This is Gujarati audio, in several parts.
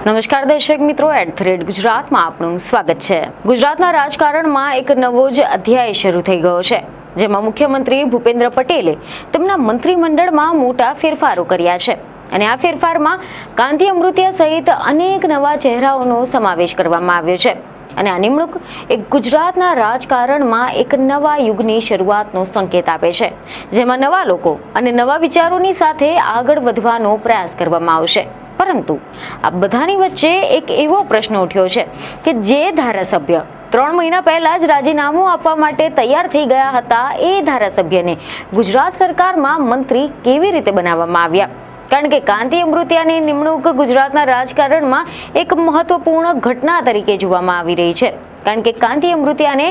નમસ્કાર દર્શક મિત્રો, @ગુજરાતમાં આપનું સ્વાગત છે। ગુજરાતના રાજકારણમાં એક નવો જ અધ્યાય શરૂ થઈ ગયો છે, જેમાં મુખ્યમંત્રી ભૂપેન્દ્ર પટેલે તેમના મંત્રીમંડળમાં મોટા ફેરફારો કર્યા છે અને આ ફેરફારમાં કાંતિ અમૃતિયા સહિત અનેક નવા ચહેરાઓનો સમાવેશ કરવામાં આવ્યો છે અને આ નિમણૂક એક ગુજરાતના રાજકારણમાં એક નવા યુગની શરૂઆતનો સંકેત આપે છે, જેમાં નવા લોકો અને નવા વિચારોની સાથે આગળ વધવાનો પ્રયાસ કરવામાં આવશે। પરંતુ આ બધાની વચ્ચે એક એવો પ્રશ્ન ઉઠ્યો છે કે જે ધારાસભ્ય 3 મહિના પહેલા જ રાજીનામું આપવા માટે તૈયાર થઈ ગયા હતા, એ ધારાસભ્યને ગુજરાત સરકારમાં મંત્રી કેવી રીતે બનાવવામાં આવ્યા? કારણ કે કાંતિ અમૃતિયાની નિમણૂક ગુજરાતના રાજકારણમાં એક મહત્વપૂર્ણ ઘટના તરીકે જોવામાં આવી રહી છે, કારણ કે કાંતિ અમૃતિયાને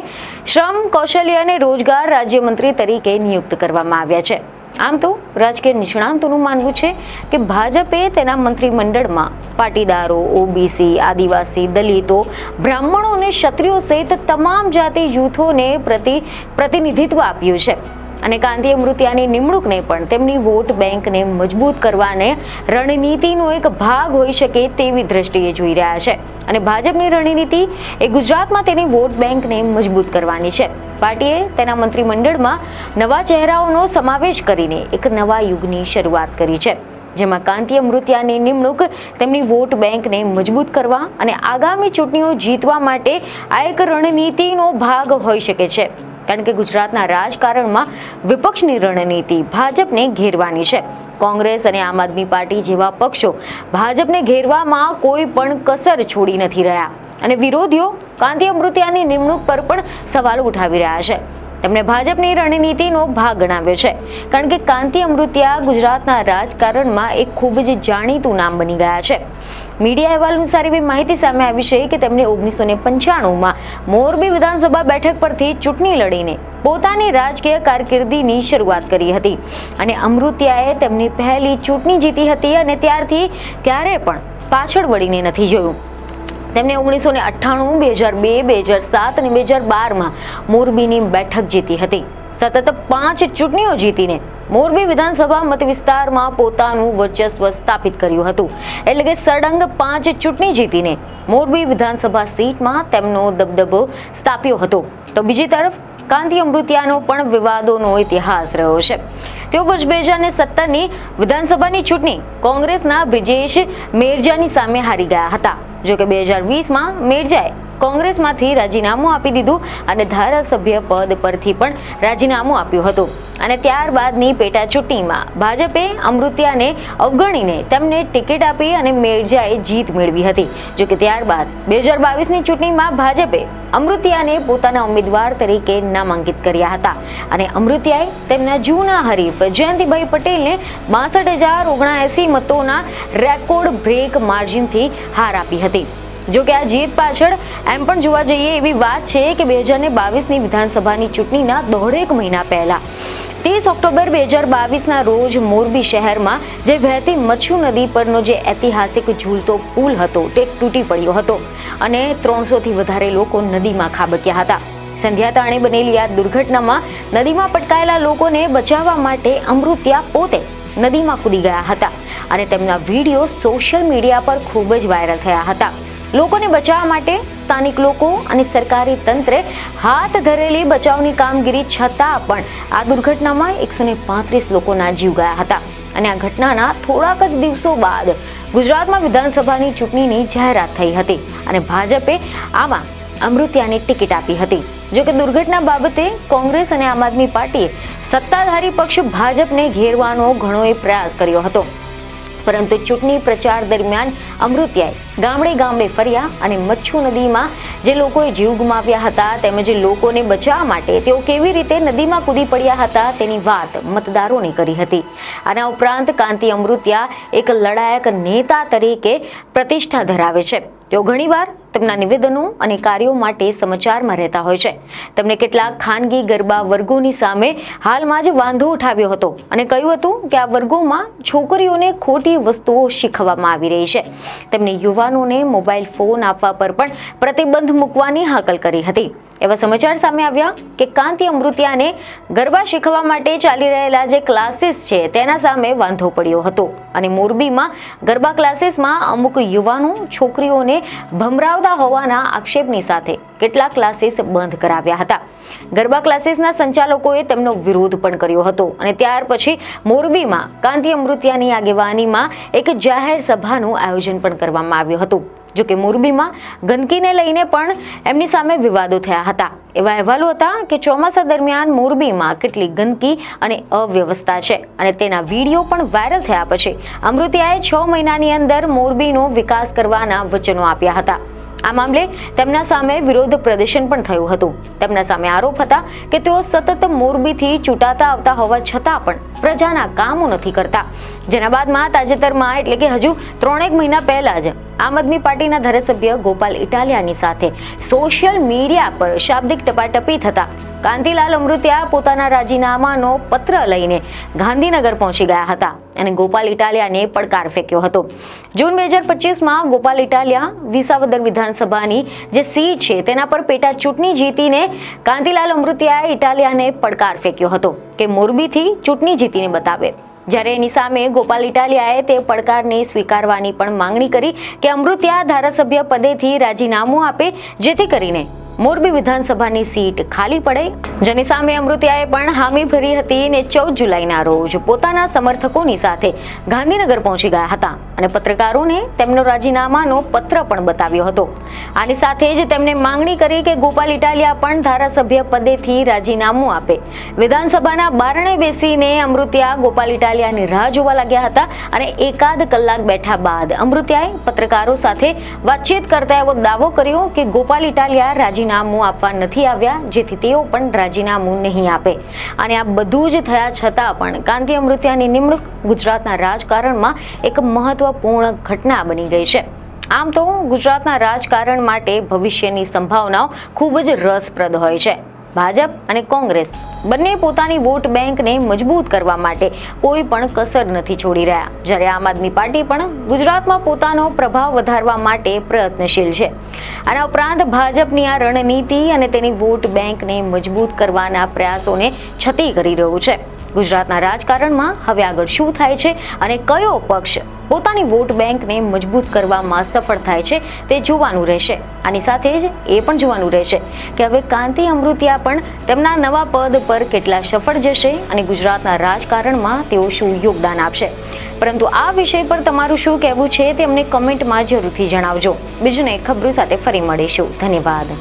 શ્રમ, કૌશલ્ય અને રોજગાર રાજ્યમંત્રી તરીકે નિયુક્ત કરવામાં આવ્યા છે। આમ તો રાજકીય નિષ્ણાંતોનું માનવું છે કે ભાજપે તેના મંત્રીમંડળમાં પાટીદારો, ઓબીસી, આદિવાસી, દલિતો, બ્રાહ્મણો અને ક્ષત્રિયો સહિત તમામ જાતિ જૂથોને પ્રતિનિધિત્વ આપ્યું છે અને કાંતિ અમૃતિયાની નિમણૂકને પણ તેમની વોટ બેંકને મજબૂત કરવાને રણનીતિનો એક ભાગ હોઈ શકે તેવી દ્રષ્ટિએ જોઈ રહ્યા છે અને ભાજપની રણનીતિ એ ગુજરાતમાં તેની વોટ બેંકને મજબૂત કરવાની છે। પાર્ટીએ તેના મંત્રીમંડળમાં નવા ચહેરાઓનો સમાવેશ કરીને એક નવા યુગની શરૂઆત કરી છે, જેમાં કાંતિ અમૃતિયાની નિમણૂક તેમની વોટ બેંકને મજબૂત કરવા અને આગામી ચૂંટણીઓ જીતવા માટે આ એક રણનીતિનો ભાગ હોઈ શકે છે, કારણ કે ગુજરાતના રાજકારણમાં વિપક્ષની રણનીતિ ભાજપને ઘેરવાની છે। કોંગ્રેસ અને આમ આદમી પાર્ટી જેવા પક્ષો ભાજપને ઘેરવામાં કોઈ પણ કસર છોડી નથી રહ્યા અને વિરોધીઓ કાંતિ અમૃતિયાની નિમણૂક પર પણ સવાલ ઉઠાવી રહ્યા છે। તેમણે ભાજપની રણનીતિનો ભાગ ગણાવ્યો છે, કારણ કે કાંતિ અમૃતિયા ગુજરાતના રાજકારણમાં એક ખૂબ જ જાણીતું નામ બની ગયા છે। મીડિયા અહેવાલ અનુસાર એવી માહિતી સામે આવી છે કે તેમણે 1995માં મોરબી વિધાનસભા બેઠક પરથી ચૂંટણી લડીને પોતાની રાજકીય કારકિર્દીની શરૂઆત કરી હતી અને અમૃતિયાએ તેમની પહેલી ચૂંટણી જીતી હતી અને ત્યારથી ક્યારેય પણ પાછળ વળીને નથી જોયું। તેમણે 1998, 2002, 2007 અને 2012માં મોરબીની બેઠક જીતી હતી। સતત 5 ચૂંટણીઓ જીતીને મોરબી વિધાનસભા મત વિસ્તારમાં પોતાનું વર્ચસ્વ સ્થાપિત કર્યું હતું, એટલે કે સળંગ 5 ચૂંટણી જીતીને મોરબી વિધાનસભા સીટમાં તેમનો દબદબો સ્થાપ્યો હતો। તો બીજી તરફ કાંતિ અમૃતિયાનો પણ વિવાદોનો ઇતિહાસ રહ્યો છે। તેઓ વર્ષ 2017ની વિધાનસભાની ચૂંટણી કોંગ્રેસના બ્રિજેશ મેરજાની સામે હારી ગયા હતા। જો કે 2020માં મેરજાએ કોંગ્રેસમાંથી રાજીનામું આપી દીધું અને ધારાસભ્ય પદ પરથી પણ રાજીનામું આપ્યું હતું અને ત્યારબાદની પેટા ચૂંટણીમાં ભાજપે અમૃતિયાને અવગણીને તેમને ટિકિટ આપી અને મેરજાએ જીત મેળવી હતી। જો કે ત્યારબાદ 2022ની ચૂંટણીમાં ભાજપે અમૃતિયાને પોતાના ઉમેદવાર તરીકે નામાંકિત કર્યા હતા અને અમૃતિયાએ તેમના જૂના હરીફ જયંતિભાઈ પટેલને 62,079 મતોના રેકોર્ડ બ્રેક માર્જિનથી હાર આપી હતી। જો કે આ જીત પાછળ એમ પણ જોવા જઈએ એવી વાત છે કે 2022ની વિધાનસભાની ચૂંટણીના 1.5 મહિના પહેલા 30 ઓક્ટોબર 2022ના રોજ મોરબી શહેરમાં જે વહેતી મચ્છુ નદી પરનો જે ઐતિહાસિક ઝૂલતો પુલ હતો તે તૂટી પડ્યો હતો અને 300થી વધારે લોકો નદીમાં ખાબક્યા હતા। સંધ્યા તાણે બનેલી આ દુર્ઘટનામાં નદીમાં પટકાયેલા લોકોને બચાવવા માટે અમૃતિયા પોતે નદીમાં કૂદી ગયા હતા અને તેમના વિડીયો સોશિયલ મીડિયા પર ખૂબ જ વાયરલ થયા હતા। લોકોને બચાવવા માટે સ્થાનિક લોકો અને સરકારી તંત્રે હાથ ધરેલી બચાવની કામગીરી છતાં પણ આ દુર્ઘટનામાં 135 લોકોના જીવ ગયા હતા અને આ ઘટનાના થોડાક જ દિવસો બાદ ગુજરાતમાં વિધાનસભાની ચૂંટણીની જાહેરાત થઈ હતી અને ભાજપે આમાં અમૃતિયાને ટિકિટ આપી હતી। જો કે દુર્ઘટના બાબતે કોંગ્રેસ અને આમ આદમી પાર્ટીએ સત્તાધારી પક્ષ ભાજપને ઘેરવાનો ઘણો પ્રયાસ કર્યો હતો, પરંતુ ચૂંટણી પ્રચાર દરમિયાન અમૃતિયાએ ગામડે ગામડે ફર્યા અને મચ્છુ નદીમાં જે લોકોએ જીવ ગુમાવ્યા હતા તેમજ લોકોને બચાવવા માટે તેઓ કેવી રીતે નદીમાં કૂદી પડ્યા હતા તેની વાત મતદારોને કરી હતી। આના ઉપરાંત કાંતિ અમૃતિયા એક લડાયક નેતા તરીકે પ્રતિષ્ઠા ધરાવે છે। તેઓ ઘણીવાર તેમના નિવેદનો અને કાર્યો માટે સમાચારમાં રહેતા હોય છે। તેમણે કેટલાક ખાનગી ગરબા વર્ગોની સામે હાલમાં જ વાંધો ઉઠાવ્યો હતો અને કહ્યું હતું કે આ વર્ગોમાં છોકરીઓને ખોટી વસ્તુઓ શીખવવામાં આવી રહી છે। તેમણે યુવાનોને મોબાઈલ ફોન આપવા પર પણ પ્રતિબંધ મૂકવાની હાકલ કરી હતી। એવા સમાચાર સામે આવ્યા કે કાંતિ અમૃતિયાને ગરબા શીખવા માટે ચાલી રહેલા જે ક્લાસીસ છે તેના સામે વાંધો પડ્યો હતો અને મોરબીમાં ગરબા ક્લાસીસમાં અમુક યુવાનો છોકરીઓને ભમરાવતા હોવાના આક્ષેપની સાથે કેટલાક ક્લાસીસ બંધ કરાવ્યા હતા. ગરબા ક્લાસીસના સંચાલકોએ તેમનો વિરોધ પણ કર્યો હતો અને ત્યાર પછી મોરબીમાં કાંતિ અમૃતિયાની આગેવાનીમાં એક જાહેર સભાનું આયોજન પણ કરવામાં આવ્યું હતું. જો કે મોરબીમાં ગંદકીને લઈને પણ એમની સામે વિવાદો થયા હતા. એવા અહેવાલો હતા કે ચોમાસા દરમિયાન મોરબીમાં કેટલી ગંદકી અને અવ્યવસ્થા છે અને તેના વિડીયો પણ વાયરલ થયા પછી અમૃતિયાએ 6 મહિનાની અંદર મોરબીનો વિકાસ કરવાના વચનો આપ્યા હતા. આ મામલે તેમના સામે વિરોધ પ્રદર્શન પણ થયું હતું. તેમના સામે આરોપ હતા કે તેઓ સતત મોરબીથી ચૂંટાતા આવતા હોવા છતાં પણ પ્રજાના કામો નથી કરતા. જેના બાદમાં તાજેતરમાં એટલે કે હજુ 3 મહિના પહેલા જ આમ આદમી પાર્ટીના ધારાસભ્ય ગોપાલ ઇટાલિયાની સાથે સોશિયલ મીડિયા પર શાબ્દિક ટપાટપી થતા કાંતિલાલ અમૃતિયા પોતાના રાજીનામાનો પત્ર લઈને ગાંધીનગર પહોંચી ગયા હતા અને ગોપાલ ઇટાલિયાને પડકાર ફેંક્યો હતો. જૂન 2025માં ગોપાલ ઇટાલિયા વિસાવદર વિધાનસભાની જે સીટ છે તેના પર પેટા ચૂંટણી જીતીને કાંતિલાલ અમૃતિયાએ ઇટાલિયાને પડકાર ફેંક્યો હતો કે મોરબીથી ચૂંટણી જીતીને બતાવે. જ્યારે એની સામે ગોપાલ ઇટાલિયાએ તે પડકારને સ્વીકારવાની પણ માંગણી કરી કે અમૃતિયા ધારાસભ્ય પદેથી રાજીનામું આપે જેથી કરીને મોરબી વિધાનસભાની સીટ ખાલી પડે. જેની સામે અમૃતિયાએ પણ હામી ભરી હતી અને 14 જુલાઈના રોજ પોતાના સમર્થકોની સાથે ગાંધીનગર પહોંચી ગયા હતા અને પત્રકારોને તેમનો રાજીનામાનો પત્ર પણ બતાવ્યો હતો. આની સાથે જ તેમને માંગણી કરી કે ગોપાલ ઇટાલિયા પણ ધારાસભ્ય પદેથી રાજીનામું આપે. વિધાનસભાના બારણે બેસીને અમૃતિયા ગોપાલ ઇટાલિયાની રાહ જોવા લાગ્યા હતા અને એકાદ કલાક બેઠા બાદ અમૃતિયાએ પત્રકારો સાથે વાતચીત કરતા એવો દાવો કર્યો કે ગોપાલ ઇટાલિયા રાજીનામું આપવા નથી આવ્યા જેથી તેઓ પણ રાજીનામું નહીં આપે. અને આ બધું જ થયા છતાં પણ કાંતિ અમૃતિયાની નિમણૂક ગુજરાતના રાજકારણમાં એક મહત્વપૂર્ણ ઘટના બની ગઈ છે. આમ તો ગુજરાતના રાજકારણ માટે ભવિષ્યની સંભાવનાઓ ખૂબ જ રસપ્રદ હોય છે. ભાજપ અને કોંગ્રેસ બંને પોતાની વોટ બેંકને મજબૂત કરવા માટે કોઈ પણ કસર નથી છોડી રહ્યા, જ્યારે આમ આદમી પાર્ટી પણ ગુજરાતમાં પોતાનો પ્રભાવ વધારવા માટે પ્રયત્નશીલ છે. આના ઉપરાંત ભાજપની આ રણનીતિ અને તેની વોટ બેંકને મજબૂત કરવાના પ્રયાસોને છતી કરી રહ્યું છે. ગુજરાતના રાજકારણમાં હવે આગળ શું થાય છે અને કયો પક્ષ પોતાની વોટ બેંકને મજબૂત કરવામાં સફળ થાય છે તે જોવાનું રહેશે. આની સાથે જ એ પણ જોવાનું રહેશે કે હવે કાંતિ અમૃતિયા પણ તેમના નવા પદ પર કેટલા સફળ જશે અને ગુજરાતના રાજકારણમાં તેઓ શું યોગદાન આપશે. પરંતુ આ વિષય પર તમારું શું કહેવું છે તે અમને કમેન્ટમાં જરૂરથી જણાવજો. બીજને ખબરો સાથે ફરી મળીશું. ધન્યવાદ.